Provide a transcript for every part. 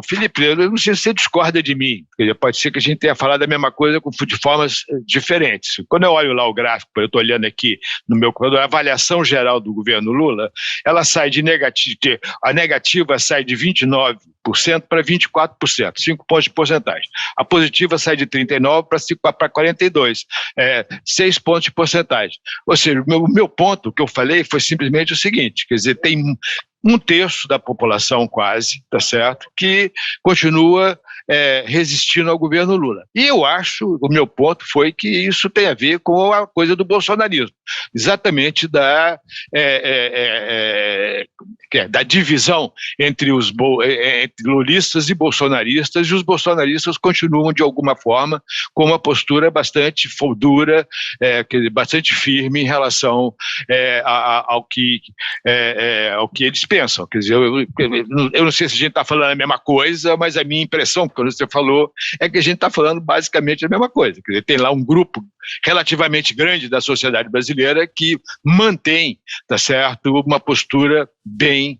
Felipe, eu não sei se você discorda de mim, porque pode ser que a gente tenha falado a mesma coisa de formas diferentes. Quando eu olho lá o gráfico, eu estou olhando aqui no meu computador, a avaliação geral do governo Lula, ela sai de negativo, a negativa sai de 29% para 24%, 5 pontos de porcentagem. A positiva sai de 39% para 42%, 6 pontos de porcentagem. Ou seja, o meu ponto que eu falei foi simplesmente o seguinte, quer dizer, tem um terço da população quase, tá certo, que continua resistindo ao governo Lula. E eu acho, o meu ponto foi que isso tem a ver com a coisa do bolsonarismo, exatamente da divisão entre lulistas e os bolsonaristas continuam, de alguma forma, com uma postura bastante dura, bastante firme em relação ao que eles pensam. Quer dizer, eu não sei se a gente está falando a mesma coisa, mas a minha impressão, quando você falou, é que a gente está falando basicamente a mesma coisa. Quer dizer, tem lá um grupo relativamente grande da sociedade brasileira que mantém, tá certo, uma postura bem,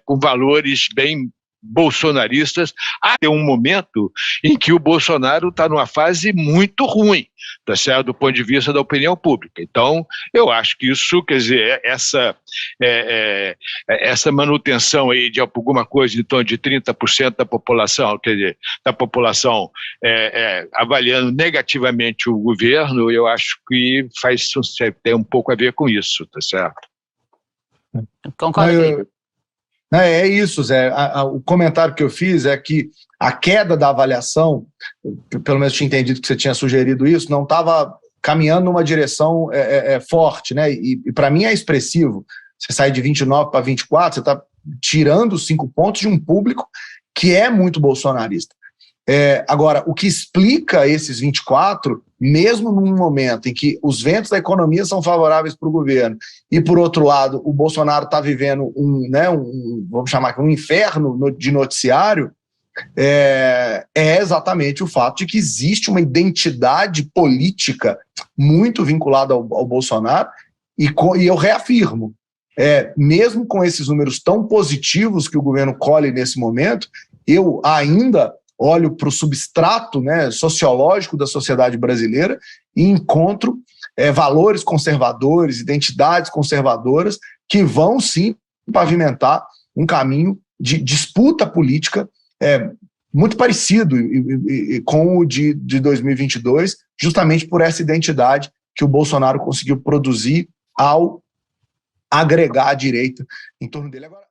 com valores bem bolsonaristas, até um momento em que o Bolsonaro está numa fase muito ruim, tá certo, do ponto de vista da opinião pública. Então, eu acho que isso, quer dizer, essa manutenção aí de alguma coisa em torno de 30% da população, quer dizer, da população avaliando negativamente o governo, eu acho que tem um pouco a ver com isso, tá certo? Concordo. É isso, Zé. O comentário que eu fiz é que a queda da avaliação, pelo menos tinha entendido que você tinha sugerido isso, não estava caminhando numa direção forte, né? E para mim é expressivo. Você sai de 29 para 24, você está tirando 5 pontos de um público que é muito bolsonarista. Agora, o que explica esses 24, mesmo num momento em que os ventos da economia são favoráveis para o governo e, por outro lado, o Bolsonaro está vivendo vamos chamar um inferno de noticiário, é exatamente o fato de que existe uma identidade política muito vinculada ao Bolsonaro e eu reafirmo, mesmo com esses números tão positivos que o governo colhe nesse momento, eu ainda olho para o substrato, né, sociológico da sociedade brasileira e encontro valores conservadores, identidades conservadoras que vão, sim, pavimentar um caminho de disputa política muito parecido com o de 2022, justamente por essa identidade que o Bolsonaro conseguiu produzir ao agregar a direita em torno dele. Agora,